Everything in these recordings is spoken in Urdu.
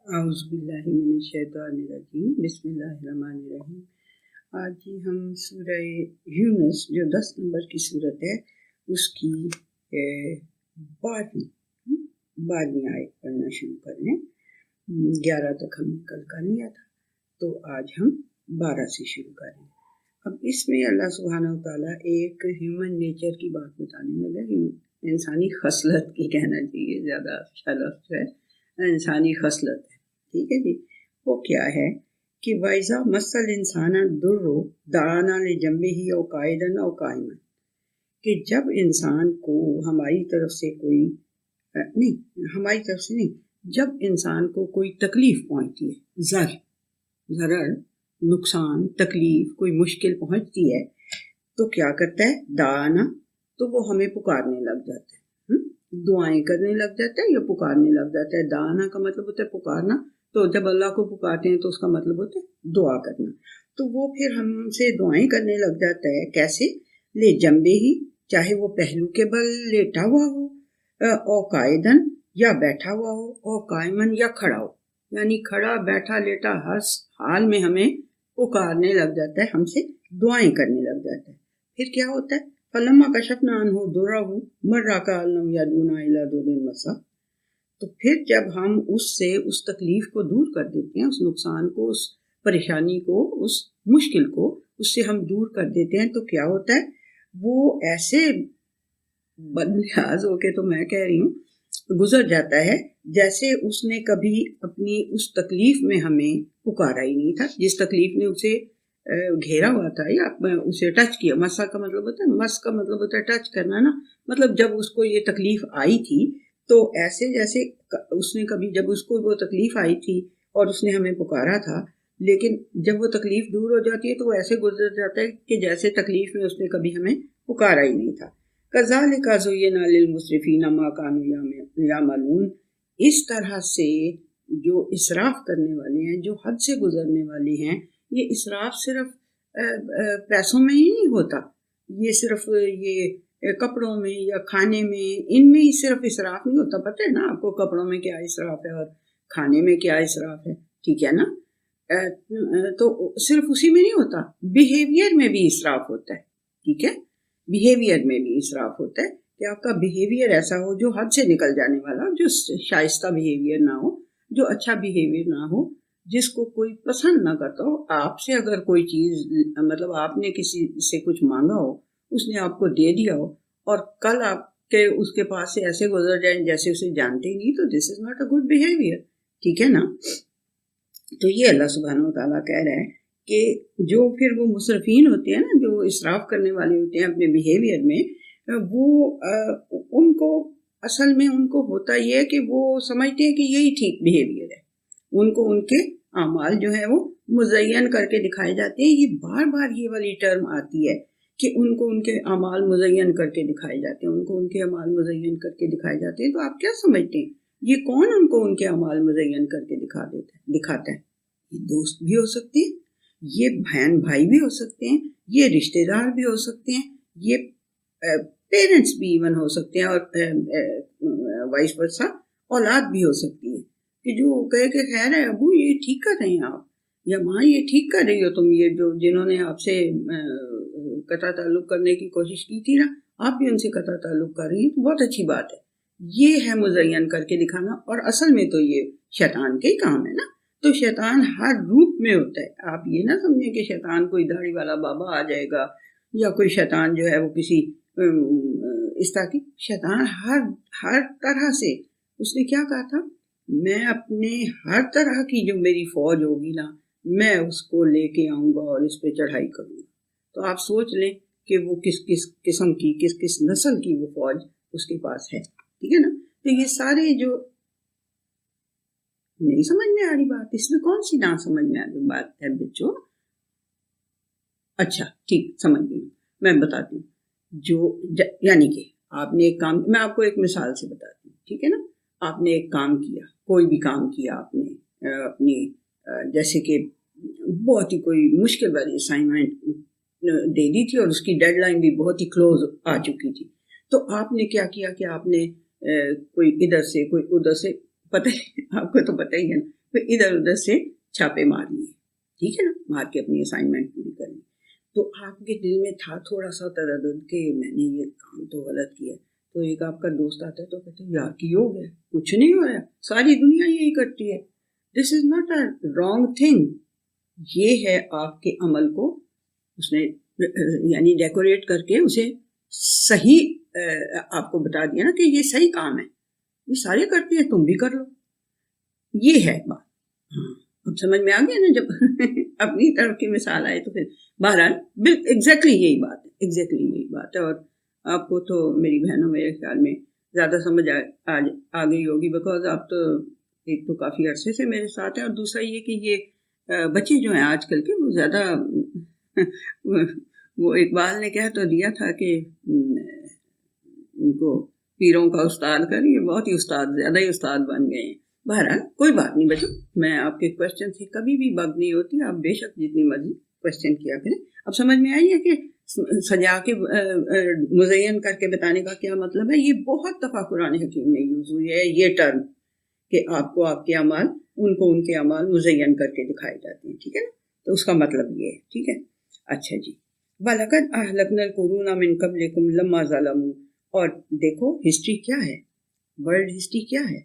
اعوذ باللہ من الشیطان الرجیم، بسم اللہ الرحمن الرحیم۔ آج ہی ہم سورہ یونس جو 10 نمبر کی صورت ہے اس کی 12ویں آیت پڑھنا شروع کر لیں۔ 11 تک ہم نے کل کر لیا تھا، تو آج ہم 12 سے شروع کریں۔ اب اس میں اللہ سبحانہ وتعالیٰ ایک ہیومن نیچر کی بات بتانے لگا، انسانی خصلت کی کہنا چاہیے، زیادہ اچھا لفظ ہے، انسانی خصلت ہے، ٹھیک ہے جی۔ وہ کیا ہے کہ وَإِذَا مَسَّ الْإِنسَانَ الضُّرُّ دَعَانَا لِجَنبِهِ أَوْ قَاعِدًا أَوْ قَائِمًا، کہ جب انسان کو ہماری طرف سے جب انسان کو کوئی تکلیف پہنچتی ہے، ضرر، نقصان، تکلیف، کوئی مشکل پہنچتی ہے، تو کیا کرتا ہے؟ دعانا، تو وہ ہمیں پکارنے لگ جاتا ہے، دعائیں کرنے لگ جاتا ہے یا پکارنے لگ جاتا ہے۔ دعانا کا مطلب ہوتا ہے پکارنا، تو جب اللہ کو پکارتے ہیں تو اس کا مطلب ہوتا ہے دعا کرنا۔ تو وہ پھر ہم سے دعائیں کرنے لگ جاتا ہے، کیسے؟ لے جنبے ہی، چاہے وہ پہلو کے بل لیٹا ہوا ہو، او قائدن، یا بیٹھا ہوا ہو، او قائمن، یا کھڑا ہو، یعنی کھڑا، بیٹھا، لیٹا، ہر حال میں ہمیں پکارنے لگ جاتا ہے، ہم سے دعائیں کرنے لگ جاتا ہے۔ پھر کیا ہوتا ہے؟ فَلَمَّا كَشَفْنَا عَنْهُ ضُرَّهُ مَرَّ كَأَن لَّمْ يَدْعُونَا إِلَىٰ ضُرٍّ مَّسَّهُ، تو پھر جب ہم اس سے اس تکلیف کو دور کر دیتے ہیں، اس نقصان کو، اس پریشانی کو، اس مشکل کو اس سے ہم دور کر دیتے ہیں، تو کیا ہوتا ہے؟ وہ ایسے بدلحاظ ہو کے، تو میں کہہ رہی ہوں، گزر جاتا ہے جیسے اس نے کبھی اپنی اس تکلیف میں ہمیں پکارا ہی نہیں تھا، جس تکلیف نے اسے گھیرا ہوا تھا یا اسے ٹچ کیا۔ مسا کا مطلب ہوتا ہے، مس کا مطلب ہوتا ہے ٹچ کرنا نا، مطلب جب اس کو یہ تکلیف آئی تھی تو ایسے جیسے اس نے کبھی، جب اس کو وہ تکلیف آئی تھی اور اس نے ہمیں پکارا تھا، لیکن جب وہ تکلیف دور ہو جاتی ہے تو وہ ایسے گزر جاتا ہے کہ جیسے تکلیف میں اس نے کبھی ہمیں پکارا ہی نہیں تھا۔ کذالک زینا للمسرفین ما کانوا یعملون، اس طرح سے جو اسراف کرنے والے ہیں، جو حد سے گزرنے والے ہیں، یہ اسراف صرف پیسوں میں ہی نہیں ہوتا، یہ صرف یہ کپڑوں میں یا کھانے میں، ان میں ہی صرف اسراف نہیں ہوتا۔ پتہ ہے نا آپ کو کپڑوں میں کیا اسراف ہے اور کھانے میں کیا اسراف ہے، ٹھیک ہے نا؟ تو صرف اسی میں نہیں ہوتا، بیہیویئر میں بھی اسراف ہوتا ہے، ٹھیک ہے؟ بیہیویئر میں بھی اسراف ہوتا ہے کہ آپ کا بیہیویئر ایسا ہو جو حد سے نکل جانے والا، جو شائستہ بیہیویئر نہ ہو، جو اچھا بیہیویئر نہ ہو، جس کو کوئی پسند نہ کرتا ہو۔ آپ سے اگر کوئی چیز، مطلب آپ نے کسی سے کچھ مانگا ہو، اس نے آپ کو دے دیا ہو، اور کل آپ کے اس کے پاس سے ایسے گزر جائیں جیسے اسے جانتے ہی نہیں، تو this is not a good behaviour, ٹھیک ہے نا؟ تو یہ اللہ سبحانہ وتعالیٰ کہہ رہا ہے کہ جو پھر وہ مصرفین ہوتے ہیں نا، جو اسراف کرنے والے ہوتے ہیں اپنے بیہیویئر میں، وہ ان کو اصل میں ان کو ہوتا یہ ہے کہ وہ سمجھتے ہیں کہ یہی ٹھیک بیہیویئر ہے، ان کو ان کے اعمال جو ہے وہ مزین کر کے دکھائے جاتے ہیں۔ یہ بار بار یہ والی ٹرم آتی ہے کہ ان کو ان کے اعمال مزین کر کے دکھائے جاتے ہیں، ان کو ان کے اعمال مزین کر کے دکھائے جاتے ہیں۔ تو آپ کیا سمجھتے ہیں یہ کون ان کو ان کے اعمال مزین کر کے دکھاتا ہے؟ یہ دوست بھی ہو سکتے ہیں، یہ بہن بھائی بھی ہو سکتے ہیں، یہ رشتہ دار بھی ہو سکتے ہیں، یہ پیرنٹس بھی ایون ہو سکتے ہیں، اور وائس ورسا اولاد بھی ہو سکتی ہے، کہ جو کہے کہ خیر ہے ابو یہ ٹھیک کر رہے ہیں آپ، یا ماں یہ ٹھیک کر رہی ہو تم، یہ جو جنہوں نے آپ سے قطع تعلق کرنے کی کوشش کی تھی نا، آپ بھی ان سے قطع تعلق کر رہی ہیں، تو بہت اچھی بات ہے۔ یہ ہے مزین کر کے دکھانا، اور اصل میں تو یہ شیطان کے ہی کام ہے نا۔ تو شیطان ہر روپ میں ہوتا ہے، آپ یہ نہ سمجھیں کہ شیطان کوئی داڑھی والا بابا آ جائے گا، یا کوئی شیطان جو ہے وہ کسی اس طرح کی، شیطان ہر طرح سے، اس نے کیا کہا تھا؟ میں اپنے ہر طرح کی جو میری فوج ہوگی نا، میں اس کو لے کے آؤں گا اور اس پہ چڑھائی کروں گا۔ تو آپ سوچ لیں کہ وہ کس کس قسم کی، کس کس نسل کی وہ فوج اس کے پاس ہے، ٹھیک ہے نا؟ تو یہ سارے جو نہیں سمجھ میں آ رہی بات، اس میں کون سی نہ سمجھ میں آ رہی بات ہے بچوں؟ اچھا ٹھیک، سمجھ گئی، میں بتاتی ہوں۔ یعنی کہ آپ نے ایک کام، میں آپ کو ایک مثال سے بتاتی ہوں، ٹھیک ہے نا؟ آپ نے ایک کام کیا، کوئی بھی کام کیا آپ نے، اپنی جیسے کہ بہت ہی کوئی مشکل والی اسائنمنٹ دے دی تھی اور اس کی ڈیڈ لائن بھی بہت ہی کلوز آ چکی تھی، تو آپ نے کیا کیا کہ آپ نے کوئی ادھر سے کوئی ادھر سے، آپ کو تو پتہ ہی ہے نا، پھر ادھر ادھر سے چھاپے مار لیے، ٹھیک ہے نا، مار کے اپنی اسائنمنٹ پوری کر لی. تو آپ کے دل میں تھا تھوڑا سا تردد کہ میں نے یہ کام تو غلط کیا، تو ایک آپ کا دوست آتا ہے تو کہتے ہیں یار کی ہو گیا، کچھ نہیں ہوا، ساری دنیا یہی کرتی ہے. This is not a wrong thing. یہ ہے آپ کے عمل کو اس نے یعنی ڈیکوریٹ کر کے اسے صحیح آپ کو بتا دیا نا کہ یہ صحیح کام ہے، یہ سارے کرتے ہیں، تم بھی کر لو. یہ ہے بات. ہاں اب سمجھ میں آ گیا نا، جب اپنی طرف کی مثال آئے تو پھر بہرحال ایگزیکٹلی یہی بات ہے، ایگزیکٹلی یہی بات ہے. اور آپ کو تو میری بہنوں میرے خیال میں زیادہ سمجھ آ گئی ہوگی، بیکاز آپ تو ایک تو کافی عرصے سے میرے ساتھ ہیں، اور دوسرا یہ کہ یہ بچے جو ہیں آج کل کے وہ زیادہ وہ اقبال نے کہہ تو دیا تھا کہ ان کو پیروں کا استاد کر، یہ بہت ہی استاد، زیادہ ہی استاد بن گئے ہیں. بہرحال کوئی بات نہیں بچوں، میں آپ کے کوشچن سے کبھی بھی بگ نہیں ہوتی، آپ بے شک جتنی مرضی کوشچن کیا کریں. اب سمجھ میں آئی ہے کہ سجا کے مزین کر کے بتانے کا کیا مطلب ہے. یہ بہت دفعہ قرآن حکیم میں یوز ہوئی ہے یہ ٹرم کہ آپ کو آپ کے اعمال ان کو ان کے اعمال مزین کر کے دکھائے جاتے ہیں، ٹھیک ہے نا. تو اس کا مطلب یہ ہے، ٹھیک ہے. اچھا جی، وَلَقَدْ أَهْلَكْنَا الْقُرُونَ مِنْ قَبْلِكُمْ لَمَّا ظَلَمُوا. اور دیکھو ہسٹری کیا ہے، ورلڈ ہسٹری کیا ہے.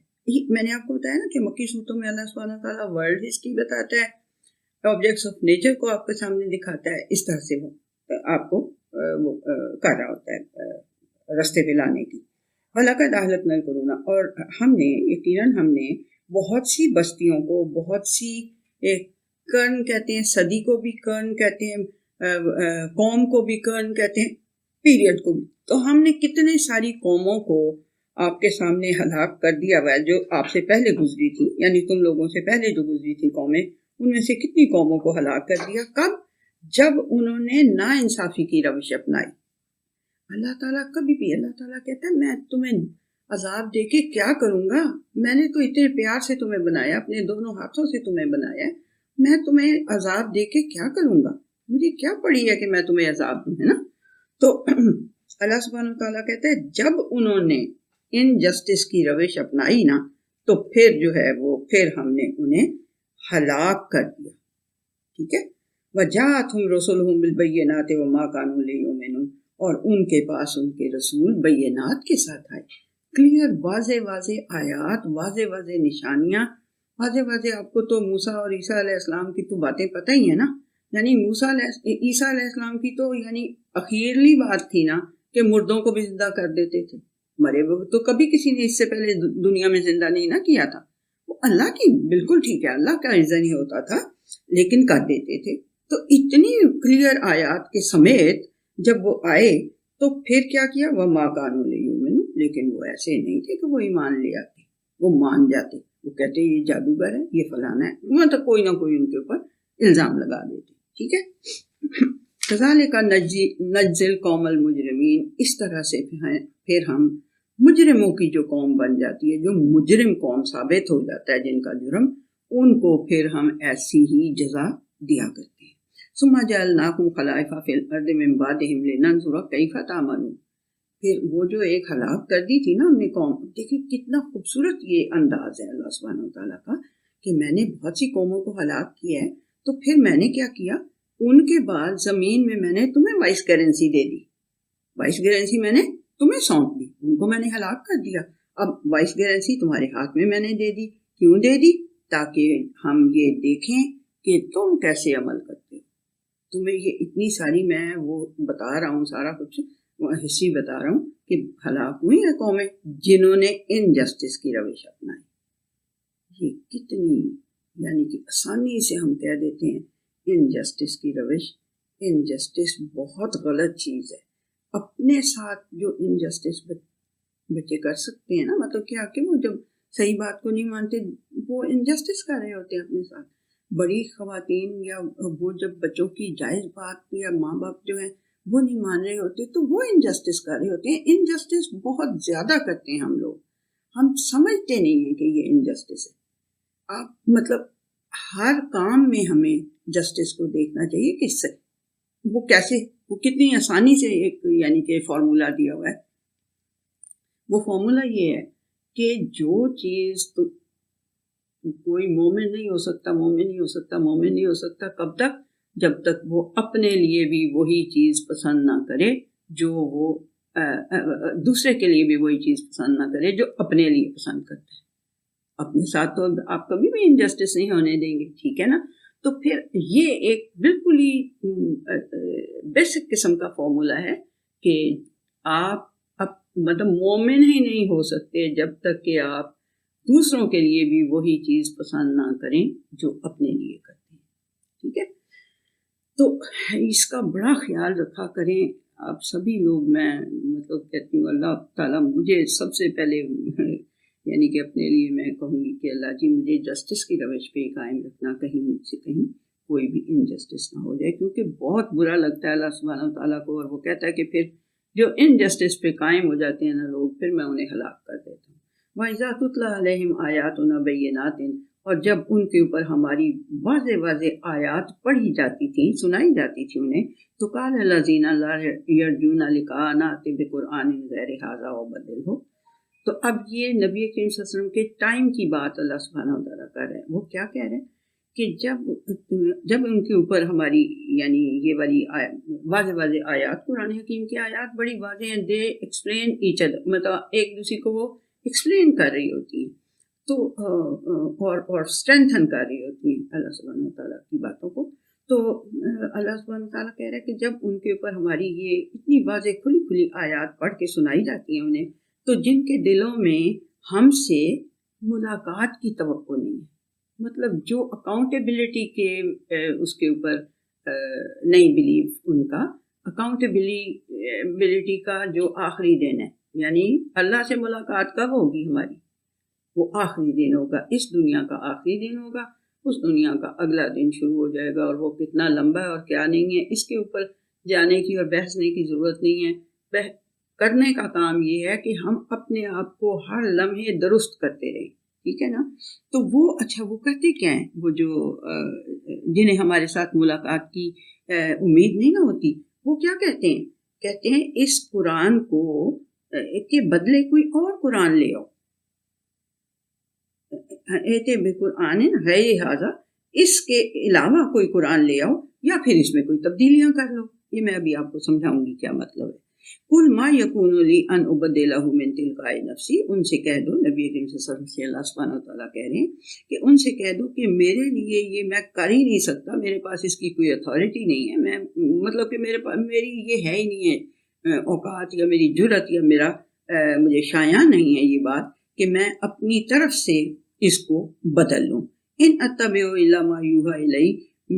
میں نے آپ کو بتایا نا کہ مکی صورتوں میں اللہ سبحانہ تعالیٰ ورلڈ ہسٹری بتاتا ہے، آبجیکٹس آف نیچر کو آپ کے سامنے دکھاتا ہے، اس طرح سے وہ آپ کو وہ کر رہا ہوتا ہے رستے پہ لانے کی. وَلَقَدْ أَهْلَكْنَا الْقُرُونَ، اور ہم نے یقیناً ہم نے بہت سی بستیوں کو، بہت سی کرن کہتے ہیں، صدی کو بھی کرن کہتے ہیں، قوم کو بھی کرن کہتے ہیں، پیریڈ کو بھی. تو ہم نے کتنے ساری قوموں کو آپ کے سامنے ہلاک کر دیا ہوا ہے جو آپ سے پہلے گزری تھی، یعنی تم لوگوں سے پہلے جو گزری تھی قومیں، ان میں سے کتنی قوموں کو ہلاک کر دیا. کب؟ جب انہوں نے نا انصافی کی روش اپنائی. اللہ تعالیٰ کبھی بھی، اللہ تعالیٰ کہتا ہے میں تمہیں عذاب دے کے کیا کروں گا، میں نے تو اتنے پیار سے تمہیں بنایا، اپنے دونوں ہاتھوں سے تمہیں بنایا، میں تمہیں عذاب دے کے کیا کروں گا، مجھے کیا پڑی ہے کہ میں تمہیں عذاب دوں، ہے نا. تو اللہ سبحانہ وتعالیٰ کہتا ہے جب انہوں نے انجسٹس کی روش اپنائی نا تو پھر جو ہے وہ پھر ہم نے انہیں ہلاک کر دیا، ٹھیک ہے. وَجَاءَتْهُمْ رُسُلُهُم بِالْبَيِّنَاتِ وَمَا كَانُوا لِيُؤْمِنُوا، اور ان کے پاس ان کے رسول بینات کے ساتھ آئے، کلیئر واضح واضح آیات، واضح واضح نشانیاں، واضح واضح. آپ کو تو موسیٰ اور عیسیٰ علیہ السلام کی تو باتیں پتہ ہی ہیں نا، یعنی عیسیٰ علیہ السلام کی تو یعنی اخیرلی بات تھی نا کہ مردوں کو بھی زندہ کر دیتے تھے، مرے وہ تو کبھی کسی نے اس سے پہلے دنیا میں زندہ نہیں نہ کیا تھا. وہ اللہ کی بالکل ٹھیک ہے، اللہ کا اذن ہی ہوتا تھا لیکن کر دیتے تھے. تو اتنی کلیئر آیات کے سمیت جب وہ آئے تو پھر کیا کیا، وہ ماں کانوا لیؤمنوا، لیکن وہ ایسے نہیں تھے کہ وہ ایمان لے آتے، وہ مان جاتے، وہ کہتے یہ جادوگر ہے، یہ فلانا ہے، مطلب کوئی نہ کوئی ان کے اوپر الزام لگا دیتے، ٹھیک ہے. کذالک نجزی القوم المجرمین، اس طرح سے پھر ہم مجرموں کی جو قوم بن جاتی ہے، جو مجرم قوم ثابت ہو جاتا ہے جن کا جرم، ان کو پھر ہم ایسی ہی جزا دیا کرتے ہیں. ثم جعلناکم خلائف فی الارض من بعدہم لننظر کیف تعملون. پھر وہ جو ایک ہلاک کر دی تھی نا ہم نے قوم، دیکھیں کتنا خوبصورت یہ انداز ہے اللہ سبحانہ وتعالیٰ کا کہ میں نے بہت سی قوموں کو ہلاک کیا ہے، تو پھر میں نے کیا کیا، ان کے بعد زمین میں نے تمہیں وائس کرنسی دے دی، وائس کرنسی میں نے تمہیں سونپ دی، ان کو میں نے ہلاک کر دیا. اب وائس کرنسی تمہارے ہاتھ میں نے دے دی. کیوں دے دی؟ تاکہ ہم یہ دیکھیں کہ تم کیسے عمل کرتے ہو. تمہیں یہ اتنی ساری میں وہ بتا رہا ہوں، سارا کچھ ہسٹری بتا رہا ہوں کہ ہلاک ہوئی ہیں قومیں جنہوں نے انجسٹس کی روش اپنائی. یہ کتنی یعنی کہ آسانی سے ہم کہہ دیتے ہیں انجسٹس کی روش. انجسٹس بہت غلط چیز ہے. اپنے ساتھ جو انجسٹس بچے کر سکتے ہیں نا، مطلب کیا کہ وہ جب صحیح بات کو نہیں مانتے وہ انجسٹس کر رہے ہوتے ہیں اپنے ساتھ. بڑی خواتین یا وہ جب بچوں کی جائز بات یا ماں باپ جو ہیں وہ نہیں مان رہے ہوتے تو وہ انجسٹس کر رہے ہوتے ہیں. انجسٹس بہت زیادہ کرتے ہیں ہم لوگ، ہم سمجھتے نہیں ہیں کہ یہ انجسٹس ہے. آپ مطلب ہر کام میں ہمیں جسٹس کو دیکھنا چاہیے کہ وہ کیسے، وہ کتنی آسانی سے ایک یعنی کہ فارمولا دیا ہوا ہے. وہ فارمولا یہ ہے کہ جو چیز کوئی مومن نہیں ہو سکتا، مومن نہیں ہو سکتا، مومن نہیں ہو سکتا کب تک؟ جب تک وہ اپنے لیے بھی وہی چیز پسند نہ کرے جو وہ دوسرے کے لیے بھی وہی چیز پسند نہ کرے جو اپنے لیے پسند کرتا ہے۔ اپنے ساتھ تو آپ کبھی بھی انجسٹس نہیں ہونے دیں گے، ٹھیک ہے نا؟ تو پھر یہ ایک بالکل ہی بیسک قسم کا فارمولا ہے کہ آپ مطلب مومن ہی نہیں ہو سکتے جب تک کہ آپ دوسروں کے لیے بھی وہی چیز پسند نہ کریں جو اپنے لیے کرتے ہیں، ٹھیک ہے؟ تو اس کا بڑا خیال رکھا کریں آپ سبھی لوگ۔ میں مطلب کہتی ہوں اللہ تعالیٰ مجھے سب سے پہلے یعنی کہ اپنے لیے میں کہوں گی کہ اللہ جی مجھے جسٹس کی روش پہ قائم رکھنا، کہیں مجھ سے کہیں کوئی بھی انجسٹس نہ ہو جائے، کیونکہ بہت برا لگتا ہے اللہ سبحانہ تعالیٰ کو، اور وہ کہتا ہے کہ پھر جو انجسٹس پہ قائم ہو جاتے ہیں نا لوگ، پھر میں انہیں ہلاک کر دیتا ہوں۔ وَإِذَا تُتْلَىٰ عَلَيْهِمْ آيَاتُنَا بَيِّنَاتٍ، اور جب ان کے اوپر ہماری واضح واضح آیات پڑھی جاتی تھیں، سنائی جاتی تھی انہیں، تو قَالَ الَّذِينَ لَا يَرْجُونَ لِقَاءَنَا ائْتِ بِقُرْآنٍ غَيْرِ هَٰذَا وَبَدِّلْهُ۔ تو اب یہ نبی کریم صلی اللہ علیہ وسلم کے ٹائم کی بات اللہ سبحانہ وتعالیٰ کر رہے ہیں۔ وہ کیا کہہ رہے ہیں کہ جب ان کے اوپر ہماری یعنی یہ والی واضح واضح آیات، قرآن حکیم کی آیات بڑی واضح ہیں، دے ایکسپلین ایچ ادر، مطلب ایک دوسرے کو وہ ایکسپلین کر رہی ہوتی ہیں، تو اور اسٹرینتھن کر رہی ہوتی ہیں اللہ سبحانہ وتعالیٰ کی باتوں کو۔ تو اللہ سبحانہ وتعالیٰ کہہ رہا ہے کہ جب ان کے اوپر ہماری یہ اتنی واضح کھلی کھلی آیات پڑھ کے سنائی جاتی ہیں انہیں، تو جن کے دلوں میں ہم سے ملاقات کی توقع نہیں ہے، مطلب جو اکاؤنٹیبلٹی کے اس کے اوپر نہیں بلیو، ان کا اکاؤنٹیبلٹی کا جو آخری دن ہے، یعنی اللہ سے ملاقات کب ہوگی ہماری؟ وہ آخری دن ہوگا، اس دنیا کا آخری دن ہوگا، اس دنیا کا اگلا دن شروع ہو جائے گا، اور وہ کتنا لمبا ہے اور کیا نہیں ہے اس کے اوپر جانے کی اور بحثنے کی ضرورت نہیں ہے۔ کرنے کا کام یہ ہے کہ ہم اپنے آپ کو ہر لمحے درست کرتے رہیں، ٹھیک ہے نا؟ تو وہ اچھا وہ کرتے کیا ہیں، وہ جو جنہیں ہمارے ساتھ ملاقات کی امید نہیں نہ ہوتی، وہ کیا کہتے ہیں؟ کہتے ہیں اس قرآن کو کے بدلے کوئی اور قرآن لے آؤ، ایتے بے قرآن غیر ھذا، اس کے علاوہ کوئی قرآن لے آؤ، یا پھر اس میں کوئی تبدیلیاں کر لو۔ یہ میں ابھی آپ کو سمجھاؤں گی کیا مطلب ہے۔ قُلْ مَا يَكُونُ لِي أَنْ أُبَدِّلَهُ مِنْ تِلْقَاءِ نَفْسِي، ان سے کہہ دو، نبی کریم صلی اللہ علیہ وسلم سے اللہ سبحانہ وتعالیٰ کہہ رہے ہیں کہ ان سے کہہ دو کہ میرے لیے یہ میں کر ہی نہیں سکتا، میرے پاس اس کی کوئی اتھارٹی نہیں ہے، میں مطلب کہ میرے پاس میری یہ ہے ہی نہیں ہے اوقات یا میری جرأت یا میرا مجھے شایع نہیں ہے یہ بات کہ میں اپنی طرف سے اس کو بدل لوں۔ ان اتبع الا ما یوحی الی،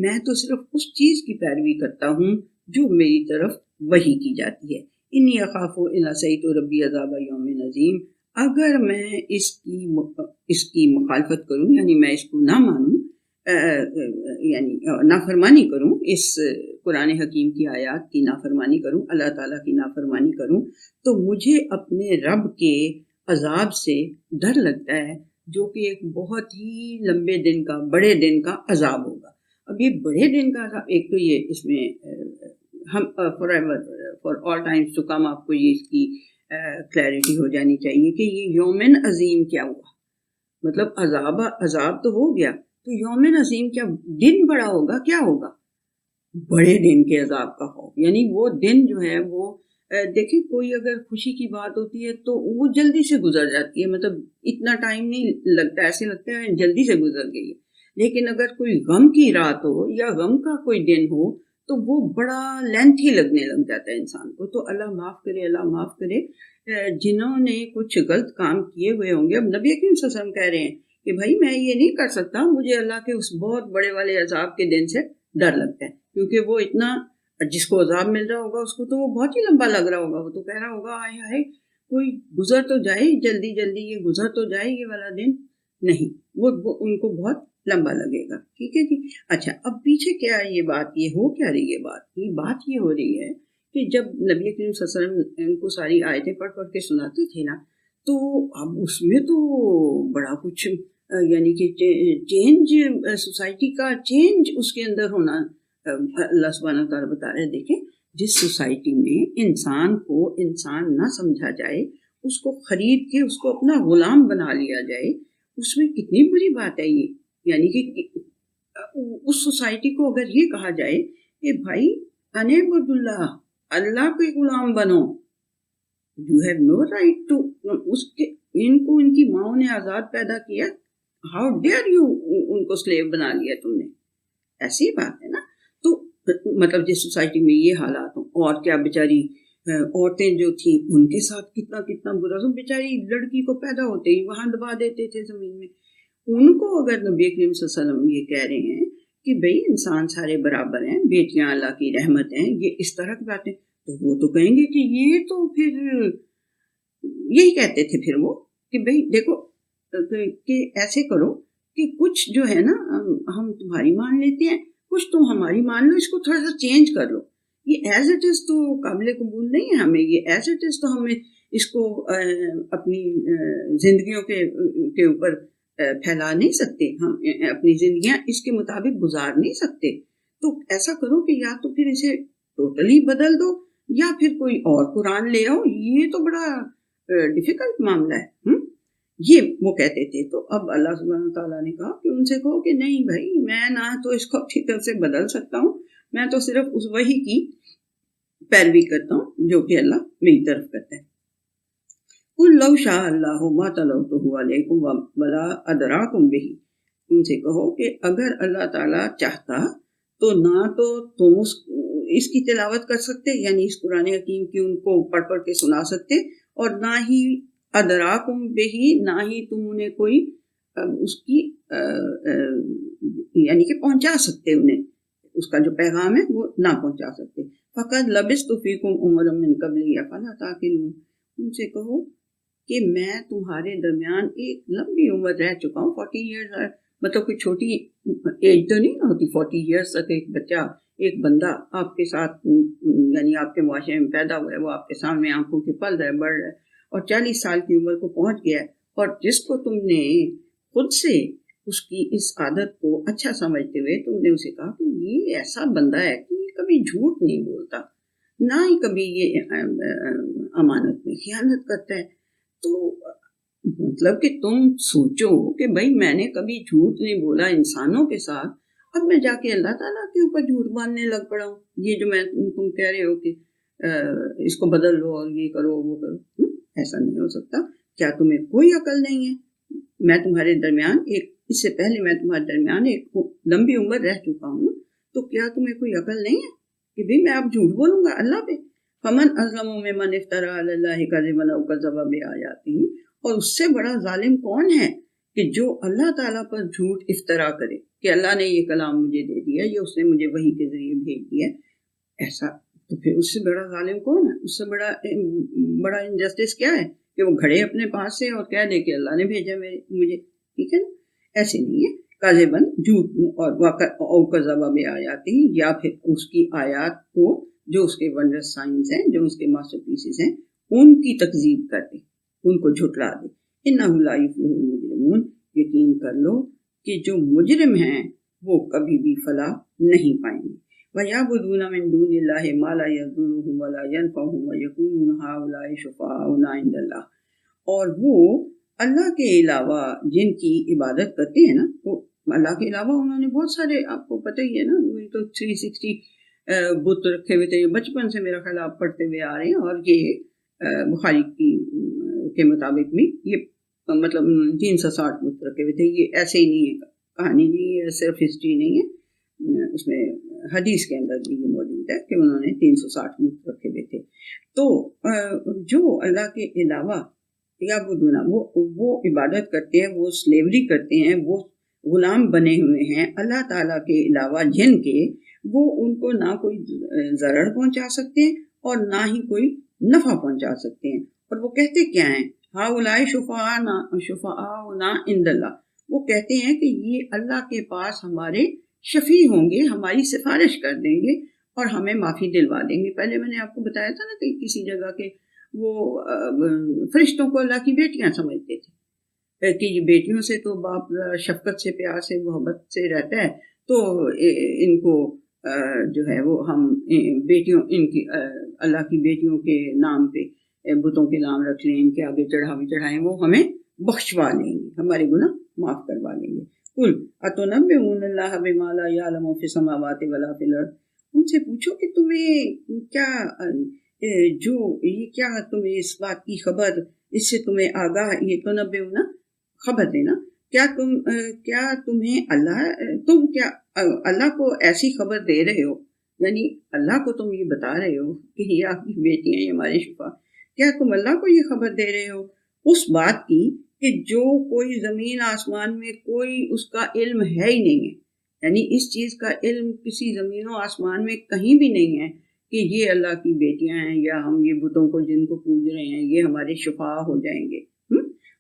میں تو صرف اس چیز کی پیروی کرتا ہوں جو میری طرف وحی کی جاتی ہے۔ انی اخاف ان عصیت ربی عذاب یوم عظیم، اگر میں اس کی مخالفت کروں، یعنی میں اس کو نہ مانوں، یعنی نافرمانی کروں، اس قرآن حکیم کی آیات کی نافرمانی کروں، اللہ تعالیٰ کی نافرمانی کروں، تو مجھے اپنے رب کے عذاب سے ڈر لگتا ہے، جو کہ ایک بہت ہی لمبے دن کا، بڑے دن کا عذاب ہوگا۔ اب یہ بڑے دن کا عذاب، ایک تو یہ اس میں ہم for all times to come آپ کو یہ اس کی کلیئرٹی ہو جانی چاہیے کہ یہ یومن عظیم کیا ہوا، مطلب عذاب تو ہو گیا، تو یومن عظیم کیا، دن بڑا ہوگا، کیا ہوگا؟ بڑے دن کے عذاب کا خوف، یعنی وہ دن جو ہے وہ دیکھیں کوئی اگر خوشی کی بات ہوتی ہے تو وہ جلدی سے گزر جاتی ہے، مطلب اتنا ٹائم نہیں لگتا، ایسے لگتا ہے جلدی سے گزر گئی ہے، لیکن اگر کوئی غم کی رات ہو یا غم کا کوئی دن ہو تو وہ بڑا لینتھی لگنے لگ جاتا ہے انسان کو۔ تو اللہ معاف کرے، اللہ معاف کرے جنہوں نے کچھ غلط کام کیے ہوئے ہوں گے۔ اب نبی کریم صلی اللہ علیہ وسلم کہہ رہے ہیں کہ بھائی میں یہ نہیں کر سکتا، مجھے اللہ کے اس بہت بڑے والے عذاب کے دن سے ڈر لگتا ہے، کیونکہ وہ اتنا، جس کو عذاب مل رہا ہوگا اس کو تو وہ بہت ہی لمبا لگ رہا ہوگا، وہ تو کہہ رہا ہوگا ہائے ہائے کوئی گزر تو جائے، جلدی جلدی یہ گزر تو جائے یہ والا دن، نہیں، وہ ان کو بہت لمبا لگے گا، ٹھیک ہے جی۔ اچھا اب پیچھے کیا یہ بات، یہ ہو کیا رہی ہے بات یہ ہو رہی ہے کہ جب نبی کریم صلی اللہ علیہ وسلم ان کو ساری آیتیں پڑھ پڑھ کے سناتے تھے نا، تو اب اس میں تو بڑا کچھ یعنی کہ چینج، سوسائٹی کا چینج اس کے اندر ہونا اللہ سبحانہ وتعالیٰ بتا رہے ہیں۔ دیکھیں جس سوسائٹی میں انسان کو انسان نہ سمجھا جائے، اس کو خرید کے اس کو اپنا غلام بنا لیا جائے، اس میں کتنی بری بات ہے یہ. یعنی کہ اس سوسائٹی کو اگر یہ کہا جائے کہ بھائی انعبد اللہ، اللہ کے غلام بنو، you have no right to, ان کو ان کی ماؤں نے آزاد پیدا کیا، ہاؤ ڈیئر یو ان کو سلیو بنا لیا تم نے. ایسی بات ہے نا. تو مطلب جس سوسائٹی میں یہ حالات ہوں، اور کیا بیچاری عورتیں جو تھیں ان کے ساتھ کتنا کتنا برا. تو بیچاری لڑکی کو پیدا ہوتے ہی وہاں دبا دیتے تھے زمین میں. ان کو اگر نبی کریم صلی اللہ علیہ وسلم یہ کہہ رہے ہیں کہ بھئی انسان سارے برابر ہیں، بیٹیاں اللہ کی رحمت ہیں، یہ اس طرح کی باتیں، تو وہ تو کہیں گے کہ یہ تو پھر یہی کہتے تھے پھر وہ کہ بھئی دیکھو کہ ایسے کرو کہ کچھ جو ہے نا ہم تمہاری مان لیتے ہیں، کچھ تم ہماری مان لو، اس کو تھوڑا سا چینج کر لو. یہ ایز اٹ از تو قابل قبول نہیں ہے ہمیں، یہ ایز اٹ از تو ہمیں اس کو اپنی زندگیوں کے اوپر پھیلا نہیں سکتے، ہم اپنی زندگیاں اس کے مطابق گزار نہیں سکتے. تو ایسا کرو کہ یا تو پھر اسے ٹوٹلی بدل دو یا پھر کوئی اور قرآن لے آؤ. یہ تو بڑا ڈیفیکلٹ معاملہ ہے. یہ وہ کہتے تھے. تو اب اللہ سبحانہ تعالیٰ نے کہا کہ ان سے کہو کہ نہیں بھائی، میں نہ تو اس کو اپنی طرف سے بدل سکتا ہوں، میں تو صرف اس وحی کی پیروی کرتا ہوں جو کہ اللہ میری طرف کرتا ہے. قل لو شاء اللہ ما تلوتہ علیکم ولا ادراکم بہ. ان سے کہو کہ اگر اللہ تعالیٰ چاہتا تو نہ تو تم اس کی تلاوت کر سکتے، یعنی اس قرآن حکیم کی ان کو پڑھ پڑھ کے سنا سکتے، اور نہ ہی ادراکم بہی، نہ ہی تم انہیں کوئی اس کی یعنی کہ پہنچا سکتے، انہیں اس کا جو پیغام ہے وہ نہ پہنچا سکتے. فقط لبثت فیکم عمرا من قبلی افلا تعقلون. ان سے کہو کہ میں تمہارے درمیان ایک لمبی عمر رہ چکا ہوں. 40 ایئرز مطلب کوئی چھوٹی ایج تو نہیں ہوتی. 40 ایئرز تک ایک بچہ، ایک بندہ آپ کے ساتھ یعنی آپ کے معاشرے میں پیدا ہوا ہے، وہ آپ کے سامنے آنکھوں کے پل رہا ہے، بڑھ رہا ہے، اور 40 سال کی عمر کو پہنچ گیا ہے، اور جس کو تم نے خود سے اس کی اس عادت کو اچھا سمجھتے ہوئے تم نے اسے کہا کہ یہ ایسا بندہ ہے کہ یہ کبھی جھوٹ نہیں بولتا، نہ ہی کبھی یہ امانت میں خیانت کرتا ہے. تو مطلب کہ تم سوچو کہ بھائی میں نے کبھی جھوٹ نہیں بولا انسانوں کے ساتھ، اب میں جا کے اللہ تعالیٰ کے اوپر جھوٹ باندھنے لگ پڑا ہوں. یہ جو میں تم کہہ رہے ہو کہ اس کو بدل لو اور یہ کرو وہ کرو، ایسا نہیں ہو سکتا. کیا تمہیں کوئی عقل نہیں ہے؟ میں تمہارے درمیان اس سے پہلے میں تمہارے درمیان ایک لمبی عمر رہ چکا ہوں، تو کیا تمہیں کوئی عقل نہیں ہے کہ بھئی میں اب جھوٹ بولوں گا اللہ پہ؟ فمن اظلم ممن افترى علی اللہ کذبا او کذب بآیاتہ. اور اس سے بڑا ظالم کون ہے کہ جو اللہ تعالیٰ پر جھوٹ افطرا کرے کہ اللہ نے یہ کلام مجھے دے دیا، یہ اس نے مجھے وحی کے ذریعے بھیج دیا. ایسا تو پھر اس سے بڑا ظالم کون ہے؟ اس سے بڑا انجسٹس کیا ہے کہ وہ گھڑے اپنے پاس سے اور کہہ دے کہ اللہ نے بھیجا مجھے. ٹھیک ہے نا؟ ایسے نہیں ہے. کاذباً جھوٹ اور کذب بآیاتہ، یا پھر اس کی آیات کو جو اس کے ونڈر سائنس ہیں، جو اس کے ماسٹر پیسز ہیں، ان کی تکذیب کر دے، ان کو جھٹلا دے. انہ لا یفلح المجرمون. یقین کر لو کہ جو مجرم ہیں وہ کبھی بھی فلاح نہیں پائیں گے. وَيَعْبُدُونَ مِن دُونِ اللَّهِ مَا لَا يَضُرُّهُمْ وَلَا يَنفَعُهُمْ وَيَقُولُونَ هَؤُلَاءِ شُفَعَاؤُنَا عِندَ اللَّهِ. اور وہ اللہ کے علاوہ جن کی عبادت کرتے ہیں نا، وہ اللہ کے علاوہ انہوں نے بہت سارے، آپ کو پتہ ہی ہے نا، تو 360 بت رکھے ہوئے تھے. بچپن سے میرا خیال آپ پڑھتے ہوئے آ رہے ہیں، اور یہ بخاری کے مطابق بھی یہ مطلب 360 بت رکھے ہوئے تھے. یہ ایسے ہی نہیں ہے، کہانی نہیں ہے، صرف ہسٹری نہیں ہے، اس میں حدیث کے اندر بھی یہ موجود ہے کہ انہوں نے 360 بت رکھے ہوئے تھے. تو جو اللہ کے علاوہ یا وہ عبادت کرتے ہیں، وہ سلیوری کرتے ہیں، وہ غلام بنے ہوئے ہیں اللہ تعالیٰ کے علاوہ جن کے، وہ ان کو نہ کوئی ضرر پہنچا سکتے ہیں اور نہ ہی کوئی نفع پہنچا سکتے ہیں. اور وہ کہتے کیا ہیں؟ ہؤلاء شفعاؤنا عند اللہ. وہ کہتے ہیں کہ یہ اللہ کے پاس ہمارے شفیع ہوں گے، ہماری سفارش کر دیں گے اور ہمیں معافی دلوا دیں گے. پہلے میں نے آپ کو بتایا تھا نا کہ کسی جگہ کے وہ فرشتوں کو اللہ کی بیٹیاں سمجھتے تھے کہ یہ بیٹیوں سے تو باپ شفقت سے، پیار سے، محبت سے رہتا ہے، تو ان کو جو ہے وہ ہم بیٹیوں، ان کی اللہ کی بیٹیوں کے نام پہ بتوں کے نام رکھ لیں، ان کے آگے چڑھائیں، وہ ہمیں بخشوا لیں گے، ہمارے گناہ معاف کروا لیں گے. قل اتنبئون اللہ بما لا یعلم فی السماوات ولا فی الارض، ان سے پوچھو کہ تمہیں کیا جو یہ کیا تمہیں اس بات کی خبر، اس سے تمہیں آگاہ، یہ تنبئون خبر دینا، کیا تمہیں اللہ کو ایسی خبر دے رہے ہو، یعنی اللہ کو تم یہ بتا رہے ہو کہ یہ آپ کی بیٹی ہیں، یہ ہمارے شفا، کیا تم اللہ کو یہ خبر دے رہے ہو اس بات کی کہ جو کوئی زمین آسمان میں کوئی اس کا علم ہے ہی نہیں ہے، یعنی اس چیز کا علم کسی زمین و آسمان میں کہیں بھی نہیں ہے کہ یہ اللہ کی بیٹیاں ہیں، یا ہم یہ بتوں کو جن کو پوج رہے ہیں یہ ہمارے شفا ہو جائیں گے.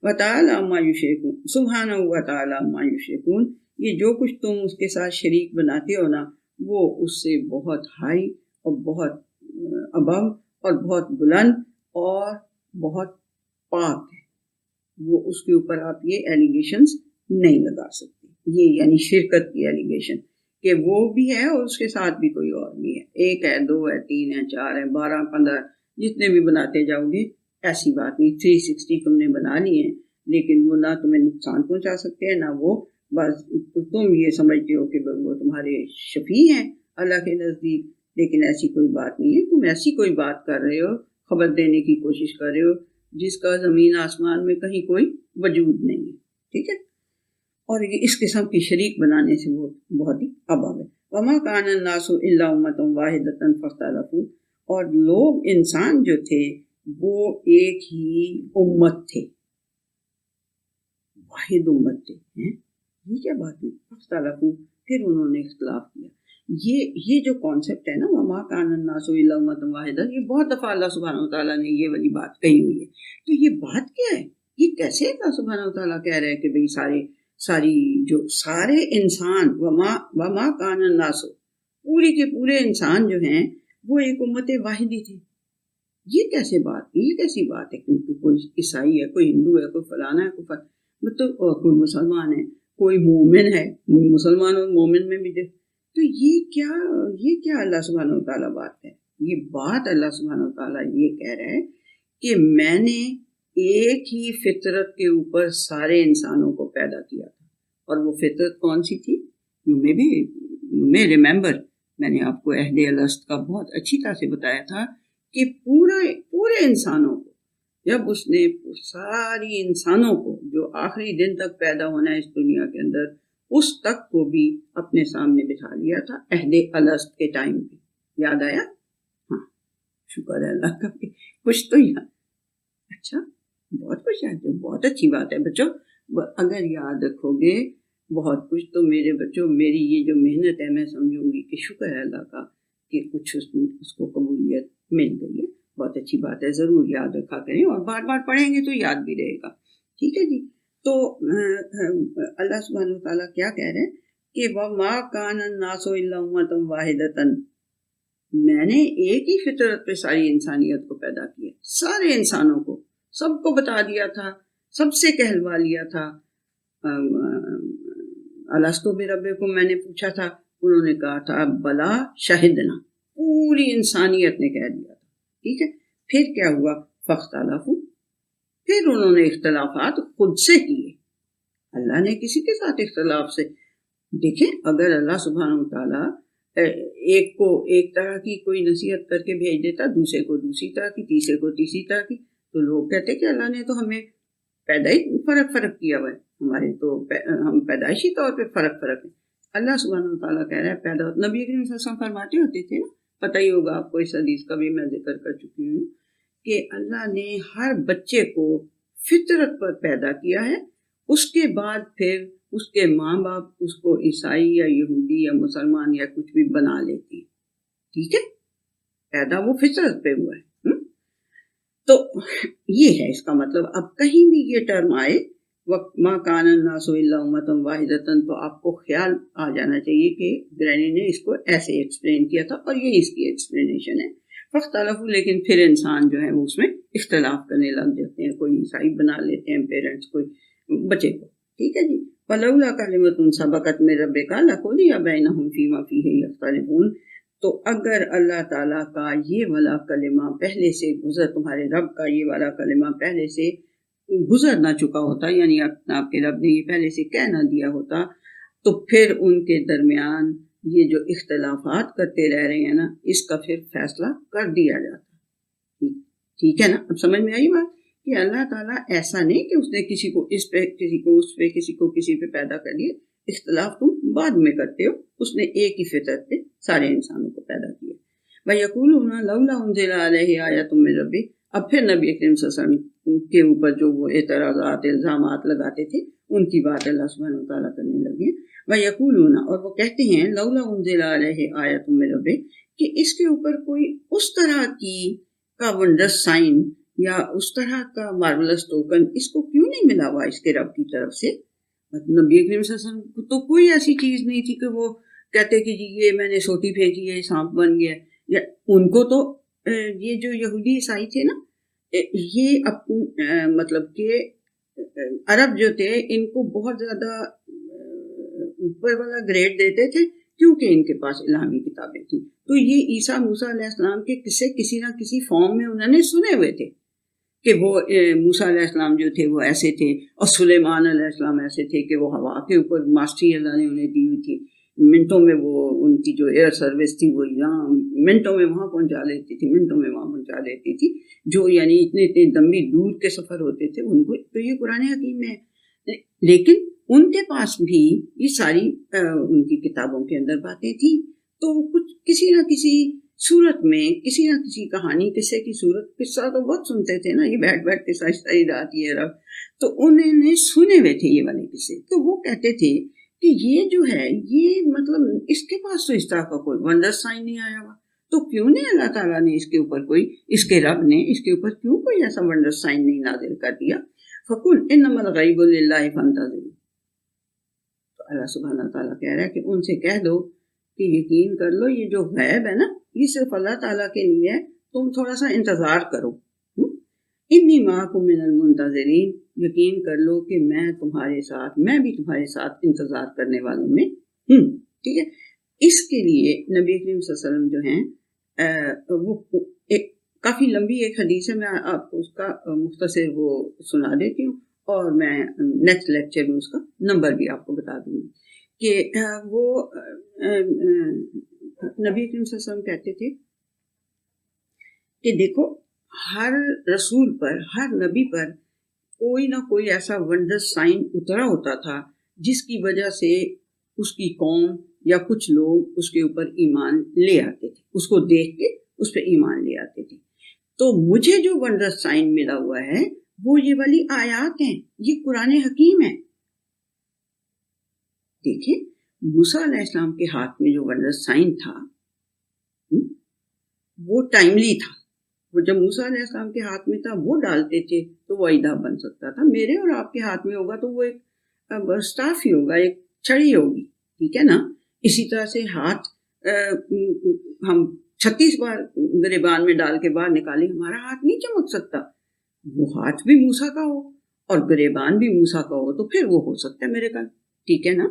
وَتَعَالَى عَمَّا يُشْرِكُونَ، سبحانہ وتعالی عَمَّا يُشْرِكُونَ، یہ جو کچھ تم اس کے ساتھ شریک بناتے ہو نا، وہ اس سے بہت ہائی اور بہت ابو اور بہت بلند اور بہت پاک ہے. وہ اس کے اوپر آپ یہ ایلیگیشنز نہیں لگا سکتے. یہ یعنی شرکت کی ایلیگیشن کہ وہ بھی ہے اور اس کے ساتھ بھی کوئی اور بھی ہے، ایک ہے، دو ہے، تین ہے، چار ہے، 12 15 جتنے بھی بناتے جاؤ گے، ایسی بات نہیں. 360 تم نے بنا لی ہے، لیکن وہ نہ تمہیں نقصان پہنچا سکتے ہیں، نہ وہ بس تم یہ سمجھتے ہو کہ وہ تمہارے شفیع ہیں اللہ کے نزدیک، لیکن ایسی کوئی بات نہیں ہے. تم ایسی کوئی بات کر رہے ہو، خبر دینے کی کوشش کر رہے ہو جس کا زمین آسمان میں کہیں کوئی وجود نہیں ہے. ٹھیک ہے، اور یہ اس قسم کی شریک بنانے سے وہ بہت ہی ابا ہے. وما کان الناس الا امۃ واحدۃ فاختلفوا، اور لوگ انسان جو تھے وہ ایک ہی امت تھے، واحد امت تھے. یہ کیا بات ہوئی؟ فاختلفوا، پھر انہوں نے اختلاف کیا. یہ جو کانسیپٹ ہے نا، وما کان الناس الا امۃ واحدۃ، یہ بہت دفعہ اللہ سبحانہ وتعالیٰ نے یہ والی بات کہی ہوئی ہے. تو یہ بات کیا ہے؟ یہ کیسے اللہ سبحانہ وتعالیٰ کہہ رہے ہیں کہ بھئی سارے انسان، وما کان الناس، پورے کے پورے انسان جو ہیں وہ ایک امت واحدی تھے. یہ کیسے بات، یہ کیسی بات ہے؟ کیونکہ کوئی عیسائی ہے، کوئی ہندو ہے، کوئی فلانا ہے، کوئی مسلمان ہے، کوئی مومن ہے، مسلمان اور مومن میں بھی تو یہ کیا اللہ سبحانہ وتعالیٰ بات ہے؟ یہ بات اللہ سبحانہ وتعالیٰ یہ کہہ رہے ہیں کہ میں نے ایک ہی فطرت کے اوپر سارے انسانوں کو پیدا کیا تھا. اور وہ فطرت کون سی تھی؟ یو مے ریمبر، میں نے آپ کو عہد الست کا بہت اچھی طرح سے بتایا تھا کہ پورے انسانوں کو، جب اس نے ساری انسانوں کو جو آخری دن تک پیدا ہونا ہے اس دنیا کے اندر، اس تک کو بھی اپنے سامنے بٹھا لیا تھا عہد الست کے ٹائم پہ. یاد آیا؟ ہاں، شکر ہے اللہ کا، کچھ تو یاد. اچھا، بہت کچھ یاد ہے، بہت اچھی بات ہے بچوں. اگر یاد رکھو گے بہت کچھ تو میرے بچوں، میری یہ جو محنت ہے میں سمجھوں گی کہ شکر ہے اللہ کا کہ کچھ اس کو قبولیت مل گئی ہے. بہت اچھی بات ہے، ضرور یاد رکھا کریں اور بار بار پڑھیں گے تو یاد بھی رہے گا. ٹھیک ہے جی. تو اللہ سبحانہ وتعالیٰ کیا کہہ رہے ہیں کہ وَمَا كَانَ النَّاسُ إِلَّا أُمَّةً وَاحِدَةً، میں نے ایک ہی فطرت پہ ساری انسانیت کو پیدا کیا، سارے انسانوں کو، سب کو بتا دیا تھا، سب سے کہلوا لیا تھا. الستو بربکم، میں نے پوچھا تھا، انہوں نے کہا تھا بلا شہدنا، پوری انسانیت نے کہہ دیا تھا. ٹھیک ہے، پھر کیا ہوا؟ فاختلفوا، پھر انہوں نے اختلافات خود سے کیے. اللہ نے کسی کے ساتھ اختلاف سے، دیکھیں اگر اللہ سبحانہ وتعالیٰ ایک کو ایک طرح کی کوئی نصیحت کر کے بھیج دیتا، دوسرے کو دوسری طرح کی، تیسرے کو تیسری طرح کی، تو لوگ کہتے کہ اللہ نے تو ہمیں پیدا ہی فرق کیا ہوا ہے، ہمارے تو ہم پیدائشی طور پہ فرق ہے. اللہ سبحانہ وتعالیٰ کہہ رہا ہے پیدا. نبی کریم صلی اللہ علیہ وسلم فرماتے ہوتے تھے نا، پتہ ہی ہوگا آپ کو، اس حدیث کا بھی میں ذکر کر چکی ہوں کہ اللہ نے ہر بچے کو فطرت پر پیدا کیا ہے، اس کے بعد پھر اس کے ماں باپ اس کو عیسائی یا یہودی یا مسلمان یا کچھ بھی بنا لیتے ہیں. ٹھیک ہے، پیدا وہ فطرت پہ ہوا ہے. تو یہ ہے اس کا مطلب. اب کہیں بھی یہ ٹرم آئے وَمَا كَانَ النَّاسُ إِلَّا أُمَّةً وَاحِدَةً، تو آپ کو خیال آ جانا چاہیے کہ گرینی نے اس کو ایسے ایکسپلین کیا تھا اور یہ اس کی ایکسپلینیشن ہے. فاختلفوا، لیکن پھر انسان جو ہے وہ اس میں اختلاف کرنے لگ جاتے ہیں، کوئی عیسائی بنا لیتے ہیں پیرنٹس، کوئی بچے کو. ٹھیک ہے جی. فَلَوْلَا كَلِمَةٌ سَبَقَتْ مِن رَبِّكَ لَقُضِيَ بَيْنَهُمْ فِيمَا فِيهِ يَخْتَلِفُونَ، تو اگر اللہ تعالیٰ کا یہ والا کلمہ پہلے سے گزر، تمہارے رب کا یہ والا کلمہ پہلے سے گزر نہ چکا ہوتا، یعنی آپ کے رب نے یہ پہلے سے کہہ نہ دیا ہوتا، تو پھر ان کے درمیان یہ جو اختلافات کرتے رہ رہے ہیں نا، اس کا پھر فیصلہ کر دیا جاتا۔ ٹھیک ہے نا؟ اب سمجھ میں آئی بات کہ اللہ تعالیٰ ایسا نہیں کہ اس نے کسی کو اس پہ، کسی کو اس پہ، کسی کو کسی پہ پیدا کر دیا۔ اختلاف تم بعد میں کرتے ہو، اس نے ایک ہی فطرت پہ سارے انسانوں کو پیدا کیا۔ وَيَقُولُونَ لَوْلَا أُنزِلَ عَلَيْهِ آیَةٌ مِّن رَّبِّهِ۔ اب پھر نبی کریم صلی اللہ علیہ وسلم کے اوپر جو وہ اعتراضات، الزامات لگاتے تھے، ان کی بات اللہ سبحانہ وتعالیٰ کرنے لگے۔ وَيَقُولُونَ، اور وہ کہتے ہیں، لَوْلَا أُنزِلَ عَلَيْهِ آیَةٌ مِّن رَّبِّهِ، کہ اس کے اوپر کوئی اس طرح کی کا ونڈر سائن یا اس طرح کا مارولس ٹوکن اس کو کیوں نہیں ملا ہوا اس کے رب کی طرف سے۔ نبی کریم صلی اللہ علیہ وسلم کو تو کوئی ایسی چیز نہیں تھی کہ وہ کہتے کہ جی یہ میں نے سوٹی پھینکی ہے، سانپ بن گیا۔ یا ان کو تو یہ جو یہودی عیسائی تھے نا، یہ مطلب کہ عرب جو تھے، ان کو بہت زیادہ اوپر والا گریڈ دیتے تھے، کیونکہ ان کے پاس الہامی کتابیں تھیں۔ تو یہ عیسیٰ موسیٰ علیہ السلام کے قصے کسی نہ کسی فارم میں انہوں نے سنے ہوئے تھے کہ وہ موسیٰ علیہ السلام جو تھے وہ ایسے تھے، اور سلیمان علیہ السلام ایسے تھے کہ وہ ہوا کے اوپر ماسٹری اللہ نے انہیں دی ہوئی تھی، منٹوں میں وہ ان کی جو ایئر سروس تھی وہ یہاں منٹوں میں وہاں پہنچا لیتی تھی، منٹوں میں وہاں پہنچا لیتی تھی، جو یعنی اتنے لمبی دور کے سفر ہوتے تھے ان کو۔ تو یہ قرآن حکیم میں ہے، لیکن ان کے پاس بھی یہ ساری ان کی کتابوں کے اندر باتیں تھیں، تو کچھ کسی نہ کسی صورت میں، کسی نہ کسی کہانی، قصے کی صورت، قصہ تو بہت سنتے تھے نا، یہ بیٹھ کے ساری رات یہ رب، تو انہوں نے سنے ہوئے تھے یہ والے قصے، تو وہ کہتے تھے کہ یہ جو ہے، یہ مطلب اس کے پاس تو اس طرح کا کوئی ونڈر سائن نہیں آیا ہوا، تو کیوں نہیں اللہ تعالیٰ نے اس کے اوپر کوئی، اس کے رب نے اس کے اوپر کیوں کوئی ایسا ونڈر سائن نہیں نازل کر دیا؟ فَقُلْ إِنَّمَا الْغَيْبُ لِلَّهِ فَانْتَظِرُوا۔ تو اللہ سبحانہ تعالیٰ کہہ رہا ہے کہ ان سے کہہ دو کہ یقین کر لو، یہ جو غیب ہے نا، یہ صرف اللہ تعالیٰ کے لیے ہے، تم تھوڑا سا انتظار کرو۔ انی معکم من المنتظرین، یقین کر لو کہ میں تمہارے ساتھ، میں بھی تمہارے ساتھ انتظار کرنے والوں میں ہوں۔ ٹھیک ہے، اس کے لیے نبی کریم صلی اللہ علیہ وسلم جو ہیں وہ ایک کافی لمبی ایک حدیث ہے، میں آپ کو اس کا مختصر وہ سنا دیتی ہوں، اور میں نیکسٹ لیکچر میں اس کا نمبر بھی آپ کو بتا دوں گی کہ وہ نبی کریم صلی اللہ علیہ وسلم کہتے تھے کہ دیکھو، ہر رسول پر، ہر نبی پر کوئی نہ کوئی ایسا ونڈر سائن اترا ہوتا تھا جس کی وجہ سے اس کی قوم یا کچھ لوگ اس کے اوپر ایمان لے آتے تھے، اس کو دیکھ کے اس پہ ایمان لے آتے تھے۔ تو مجھے جو ونڈر سائن ملا ہوا ہے وہ یہ والی آیات ہیں، یہ قرآن حکیم ہے۔ دیکھیں، موسیٰ علیہ السلام کے ہاتھ میں جو ونڈر سائن تھا وہ ٹائملی تھا، وہ جب موسیٰ علیہ السلام کے ہاتھ میں تھا وہ ڈالتے تھے تو وہ ایدھا بن سکتا تھا، میرے اور آپ کے ہاتھ میں ہوگا تو وہ ایک سٹاف ہی ہوگا، ایک چھڑی ہوگی، ٹھیک ہے نا۔ اسی طرح سے ہاتھ ہم 36 بار گریبان میں ڈال کے باہر نکالیں، ہمارا ہاتھ نہیں چمک سکتا، وہ ہاتھ بھی موسیٰ کا ہو اور گریبان بھی موسیٰ کا ہو تو پھر وہ ہو سکتا ہے میرے کا، ٹھیک ہے نا۔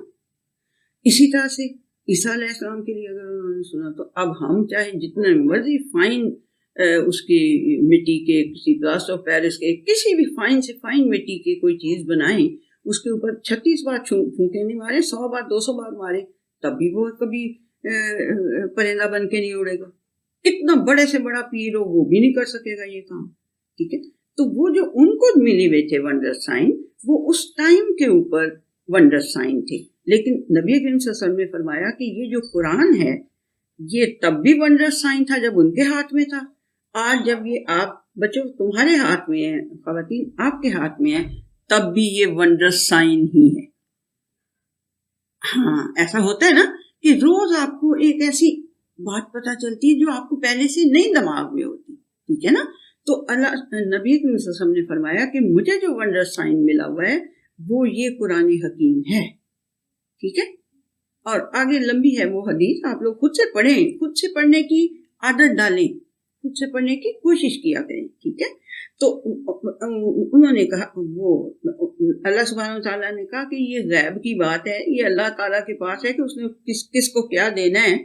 اسی طرح سے عیسیٰ علیہ السلام کے لیے اگر انہوں نے سنا، تو اب ہم چاہے جتنے مرضی فائن اس کی مٹی کے، کسی پلاسٹر آف پیرس کے، کسی بھی فائن سے فائن مٹی کی کوئی چیز بنائیں، اس کے اوپر 36 بار پھونکے نہیں مارے، 100 بار 200 بار مارے، تب بھی وہ کبھی پرندہ بن کے نہیں اڑے گا۔ کتنا بڑے سے بڑا پیر ہو وہ بھی نہیں کر سکے گا یہ کام، ٹھیک ہے۔ تو وہ جو ان کو ملے ہوئے تھے ونڈر سائن، وہ اس ٹائم کے اوپر ونڈر سائن تھے، لیکن نبی کریم صلی اللہ علیہ وسلم نے فرمایا کہ یہ جو قرآن ہے یہ تب بھی ونڈر سائن تھا جب ان کے ہاتھ میں تھا، آج جب یہ آپ بچوں تمہارے ہاتھ میں ہے، خواتین آپ کے ہاتھ میں ہے، تب بھی یہ ونڈر سائن ہی ہے۔ ہاں، ایسا ہوتا ہے نا کہ روز آپ کو ایک ایسی بات پتہ چلتی ہے جو آپ کو پہلے سے نہیں دماغ میں ہوتی، ٹھیک ہے نا۔ تو اللہ نبی صلی اللہ علیہ وسلم نے فرمایا کہ مجھے جو ونڈر سائن ملا ہوا ہے وہ یہ قرآن حکیم ہے، ٹھیک ہے۔ اور آگے لمبی ہے وہ حدیث، آپ لوگ خود سے پڑھیں، خود سے پڑھنے کی عادت ڈالیں، خود سے پڑھنے کی کوشش کیا کریں، ٹھیک ہے۔ تو انہوں نے کہا، وہ اللہ سبحانہ وتعالیٰ نے کہا کہ یہ غیب کی بات ہے، یہ اللہ تعالیٰ کے پاس ہے کہ اس نے کس کو کیا دینا ہے،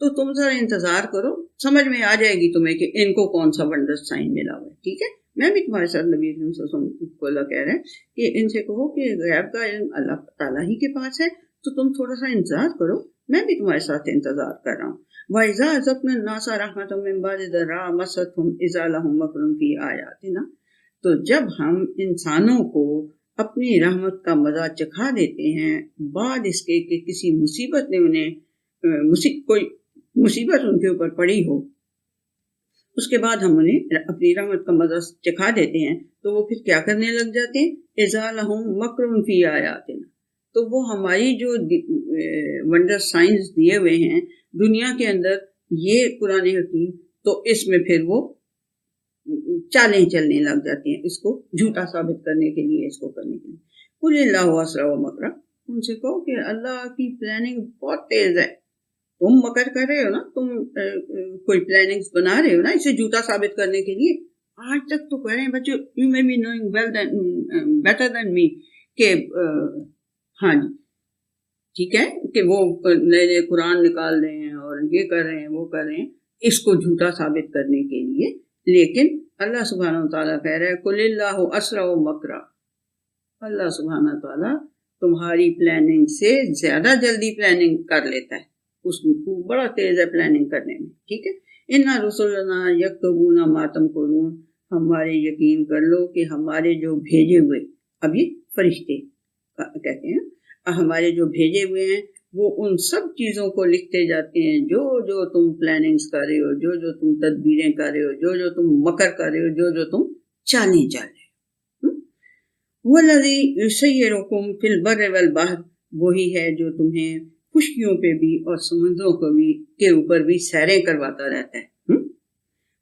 تو تم ذرا انتظار کرو، سمجھ میں آ جائے گی تمہیں کہ ان کو کون سا ونڈر سائن ملا ہوا ہے، ٹھیک ہے۔ میں بھی تمہارے ساتھ نبی کریم صلی اللہ علیہ وسلم کو اللہ کہہ رہا ہے کہ ان سے کہو کہ غیب کا علم اللہ تعالیٰ ہی کے پاس ہے، تو تم تھوڑا سا انتظار کرو، میں بھی تمہارے ساتھ انتظار کر رہا ہوں۔ وَإِذَا أَذَقْنَا النَّاسَ رَحْمَةً مِّن بَعْدِ ضَرَّاءٍ مَسَّتْهُمْ إِذَا لَهُم مَّكْرٌ فِي آيَاتِنَا، تو جب ہم انسانوں کو اپنی رحمت کا مزہ چکھا دیتے ہیں بعد اس کے کہ کسی مصیبت نے انہیں کوئی مصیبت ان کے اوپر پڑی ہو، اس کے بعد ہم انہیں اپنی رحمت کا مزہ چکھا دیتے ہیں تو وہ پھر کیا کرنے لگ جاتے ہیں، اذا لہم مکر فی آیاتنا، تو وہ ہماری جو ونڈر سائنس دیے ہوئے ہیں دنیا کے اندر، یہ قرآن حکیم، تو اس میں پھر وہ چالیں چلنے لگ جاتے ہیں اس کو جھوٹا ثابت کرنے کے لیے، اس کو کرنے کے لیے۔ قل اللہ اسرع مکرا، ان سے کہو کہ اللہ کی پلاننگ بہت تیز ہے، تم مکر کر رہے ہو نا، تم کوئی پلاننگز بنا رہے ہو نا اسے جھوٹا ثابت کرنے کے لیے۔ آج تک تو کہہ رہے ہیں بچے، you may be knowing better than me, کہ ہاں جی ٹھیک ہے کہ وہ نئے نئے قرآن نکال رہے ہیں اور یہ کر رہے ہیں وہ کر رہے ہیں اس کو جھوٹا ثابت کرنے کے لیے، لیکن اللہ سبحانہ وتعالیٰ کہہ رہے ہیں قل اللہ اسرع مکرا، اللہ سبحانہ وتعالیٰ تمہاری پلاننگ سے زیادہ جلدی پلاننگ کر لیتا ہے، اس کو بڑا تیز ہے پلاننگ کرنے میں، ٹھیک ہے۔ اِنَّ رُسُلَنَا یکتبون ما تمکرون، ہمارے یقین کر لو کہ ہمارے جو بھیجے ہوئے، اب یہ فرشتے کہتے ہیں، ہمارے جو بھیجے ہوئے ہیں وہ ان سب چیزوں کو لکھتے جاتے ہیں جو جو تم پلاننگز کر رہے ہو، جو جو تم تدبیریں کر رہے ہو، جو جو تم مکر کر رہے ہو، جو جو تم چالیں چل رہے ہو۔ وَالَّذِي يُسَيِّرُكُمْ فِي الْبَرِّ وَالْبَحْرِ، وہی ہے جو تمہیں خشکیوں پہ بھی اور سمندروں کو بھی کے اوپر بھی سیریں کرواتا رہتا ہے۔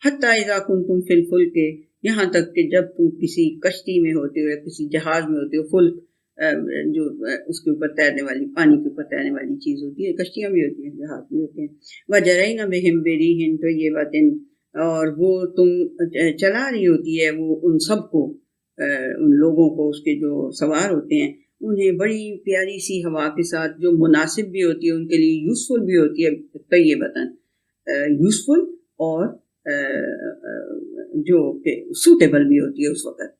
حتیٰ اذا کنتم فی الفلک، یہاں تک کہ جب تم کسی کشتی میں ہوتے ہو یا کسی جہاز میں ہوتے ہو، فلک جو اس کے اوپر تیرنے والی، پانی کے اوپر تیرنے والی چیز ہوتی ہے، کشتیاں بھی ہوتی ہیں، جہاز بھی ہوتے ہیں۔ وَجَرَيْنَ بِهِمْ بِرِيحٍ طَيِّبَةٍ، اور وہ تم چلا رہی ہوتی ہے وہ ان سب کو، ان لوگوں کو، اس کے جو سوار ہوتے ہیں انہیں بڑی پیاری سی ہوا کے ساتھ جو مناسب بھی ہوتی ہے ان کے لیے، یوزفل بھی ہوتی ہے، طیبۃ یوزفل، اور جو کہ سوٹیبل بھی ہوتی ہے اس وقت۔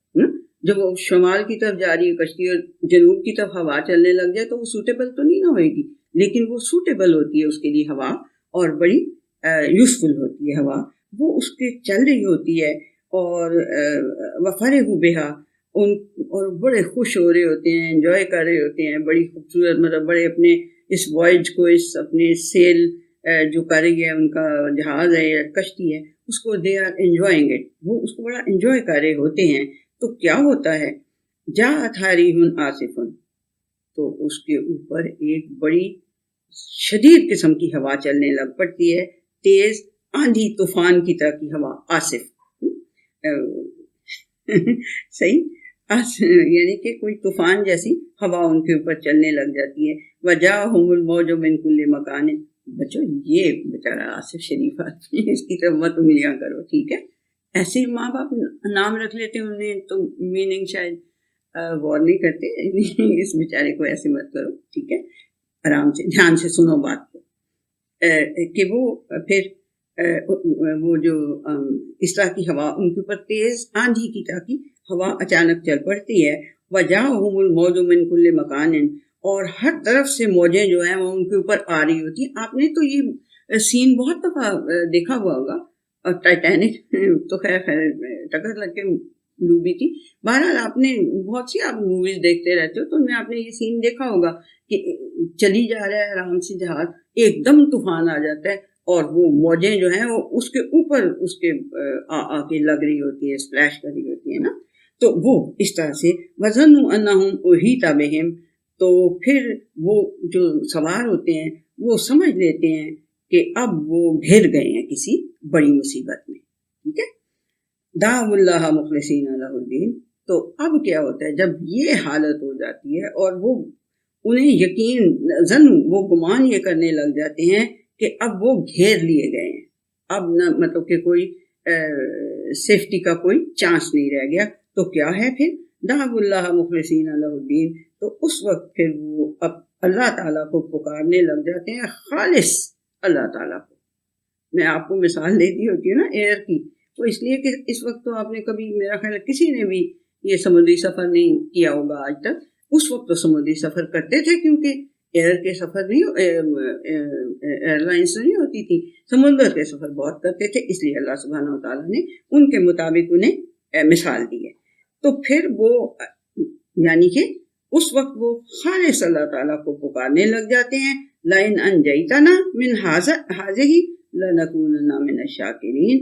جب وہ شمال کی طرف جا رہی ہے کشتی اور جنوب کی طرف ہوا چلنے لگ جائے تو وہ سوٹیبل تو نہیں نہ ہوئے گی، لیکن وہ سوٹیبل ہوتی ہے اس کے لیے ہوا، اور بڑی یوزفل ہوتی ہے ہوا، وہ اس کے چل رہی ہوتی ہے، اور وَفَرِحُوا بِهَا، اور بڑے خوش ہو رہے ہوتے ہیں، انجوائے کر رہے ہوتے ہیں، بڑی خوبصورت، مطلب بڑے اپنے اس وائج کو، اس اپنے سیل جو کر رہی ہے ان کا جہاز ہے یا کشتی ہے، اس کو دے آر انجوائنگ اٹ، وہ اس کو بڑا انجوائے کر رہے ہوتے ہیں۔ تو کیا ہوتا ہے، جاءت ریح عاصف، تو اس کے اوپر ایک بڑی شدید قسم کی ہوا چلنے لگ پڑتی ہے، تیز آندھی طوفان کی طرح کی ہوا، عاصف صحیح، یعنی کہ کوئی طوفان جیسی ہوا ان کے اوپر چلنے لگ جاتی ہے۔ وجاءہم الموج من کل مکان، بچو یہ بیچارہ آصف شریف آدمی، اس کی طرف مت انگلیاں کرو، ٹھیک ہے۔ ایسے ماں باپ نام رکھ لیتے ہیں انہیں تو میننگ شاید غور نہیں کرتے، اس بیچارے کو ایسے مت کرو، ٹھیک ہے، آرام سے دھیان سے سنو بات کو، کہ وہ پھر وہ جو اس طرح کی ہوا ان کے اوپر تیز آندھی کی طرح کی ہوا اچانک چل پڑتی ہے۔ وجاءہم الموج من کل مکان، اور ہر طرف سے موجیں جو ہیں وہ ان کے اوپر آ رہی ہوتی ہیں۔ آپ نے تو یہ سین بہت دفعہ دیکھا ہوا ہوگا، اور ٹائٹینک تو خیر ٹکر لگ کے ڈوبی تھی، بہرحال آپ نے بہت سی آپ موویز دیکھتے رہتے ہو تو ان میں آپ نے یہ سین دیکھا ہوگا کہ چلی جا رہا ہے آرام سے جہاز، ایک دم طوفان آ جاتا ہے اور وہ موجیں جو ہیں وہ اس کے اوپر اس کے آ کے لگ رہی ہوتی ہے، سپلیش کر رہی ہوتی ہے نا، تو وہ اس طرح سے وَظَنُّوا أَنَّهُمْ أُحِيطَ بِهِمْ، تو پھر وہ جو سوار ہوتے ہیں وہ سمجھ لیتے ہیں کہ اب وہ گھر گئے ہیں کسی بڑی مصیبت میں، ٹھیک ہے۔ دعوا اللہ مخلصین لہ الدین، تو اب کیا ہوتا ہے جب یہ حالت ہو جاتی ہے اور وہ انہیں یقین وہ گمان یہ کرنے لگ جاتے ہیں کہ اب وہ گھیر لیے گئے ہیں، اب نہ مطلب کہ کوئی سیفٹی کا کوئی چانس نہیں رہ گیا، تو کیا ہے پھر دعوا اللہ مخلصین لہ الدین، تو اس وقت پھر وہ اب اللہ تعالیٰ کو پکارنے لگ جاتے ہیں، خالص اللہ تعالیٰ کو۔ میں آپ کو مثال دیتی ہوتی ہوں نا ایئر کی، وہ اس لیے کہ اس وقت تو آپ نے کبھی میرا خیال ہے کسی نے بھی یہ سمندری سفر نہیں کیا ہوگا آج تک. اس وقت تو سمندری سفر کرتے تھے کیونکہ ایئر کے سفر نہیں، ایئر لائنس نہیں ہوتی تھی، سمندر کے سفر بہت کرتے تھے. اس لیے اللہ سبحانہ و تعالیٰ نے ان کے مطابق انہیں مثال دی ہے. تو پھر وہ یعنی کہ اس وقت وہ خالص اللہ تعالیٰ کو پکارنے لگ جاتے ہیں، لَإِنْ أَنْجَيْتَنَا مِنْ هَٰذِهِ لَنَكُونَنَّ مِنَ الشَّاكِرِينَ،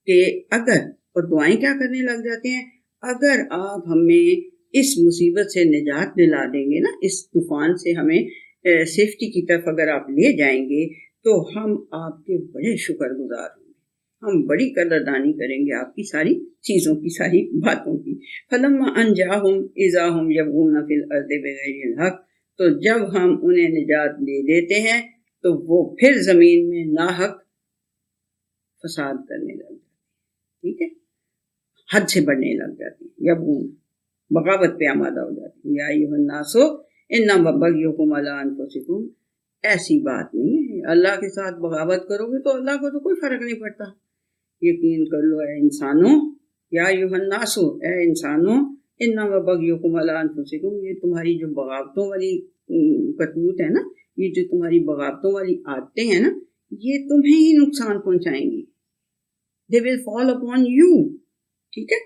کہ اگر، اور دعائیں کیا کرنے لگ جاتے ہیں، اگر آپ ہمیں اس مصیبت سے نجات دلا دیں گے نا، اس طوفان سے ہمیں سیفٹی کی طرف اگر آپ لے جائیں گے تو ہم آپ کے بڑے شکر گزار ہوں گے، ہم بڑی قدردانی کریں گے آپ کی ساری چیزوں کی، ساری باتوں کی. فَلَمَّا أَنْجَاهُمْ إِذَا هُمْ يَبْغُونَ فِي الْأَرْضِ بِغَيْرِ الْحَقِّ، تو جب ہم انہیں نجات دے دیتے ہیں تو وہ پھر زمین میں ناحق فساد کرنے لگ جاتے ہیں. ٹھیک ہے، حد سے بڑھنے لگ جاتے ہیں، یبغون، بغاوت پہ آمادہ ہو جاتے ہیں. یا ایھا الناس انما بغیکم علی انفسکم، ایسی بات نہیں ہے، اللہ کے ساتھ بغاوت کرو گے تو اللہ کو تو کوئی فرق نہیں پڑتا. یقین کر لو اے انسانوں، یا ایھا الناس، اے انسانوں، انما بغیکم علی انفسکم، یہ تمہاری جو بغاوتوں والی کرتوت ہے نا، یہ جو تمہاری بغاوتوں والی عادتیں ہیں نا، یہ تمہیں ہی نقصان پہنچائیں گی. they will fall upon you. ٹھیک ہے،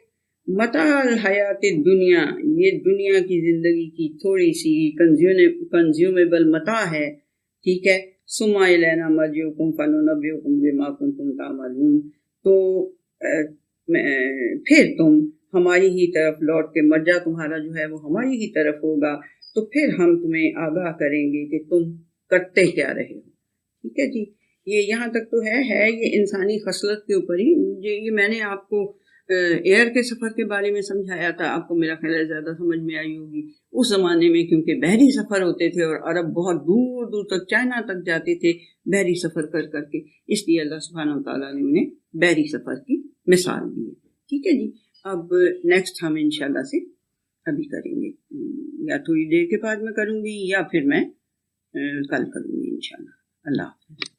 متاع الحیات دنیا، یہ دنیا کی زندگی کی تھوڑی سی کنزیومیبل متاع ہے. ٹھیک ہے، ثم الینا مرجعکم فننبئکم بما کنتم تعملون، تو پھر تم ہماری ہی طرف لوٹ کے، مرجع تمہارا جو ہے وہ ہماری ہی طرف ہوگا، تو پھر ہم تمہیں آگاہ کریں گے کہ تم کرتے کیا رہے ہو. ٹھیک ہے جی، یہ یہاں تک تو ہے یہ انسانی خصلت کے اوپر ہی. یہ میں نے آپ کو ایئر کے سفر کے بارے میں سمجھایا تھا، آپ کو میرا خیال ہے زیادہ سمجھ میں آئی ہوگی. اس زمانے میں کیونکہ بحری سفر ہوتے تھے اور عرب بہت دور دور تک، چائنا تک جاتے تھے بحری سفر کر کر کے، اس لیے اللہ سبحانہ وتعالیٰ نے انہیں بحری سفر کی مثال دی ہے. ٹھیک ہے جی، اب نیکسٹ ہم انشاءاللہ سے ابھی کریں گے، یا تھوڑی دیر کے بعد میں کروں گی یا پھر میں کل کروں گی انشاءاللہ. اللہ حافظ.